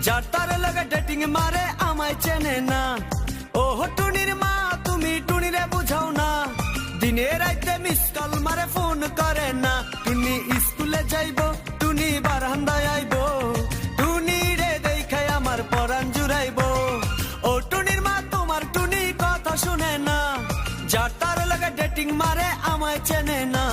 যার তার লগে ডেটিং মারে আমায় চেনে না। ও টুনির মা তুমি টুনিরে বুঝাও না, দিনে রাইতে মিস কল মারে ফোন করে না। টুনি স্কুলে যাইবো, টুনি বারান্দায় আইবো, টুনি রে দেখে আমার পরাণ জুড়াইবো। ও টুনির মা তোমার টুনি কথা শুনে না, যার তার লগে ডেটিং মারে আমায় চেনে না।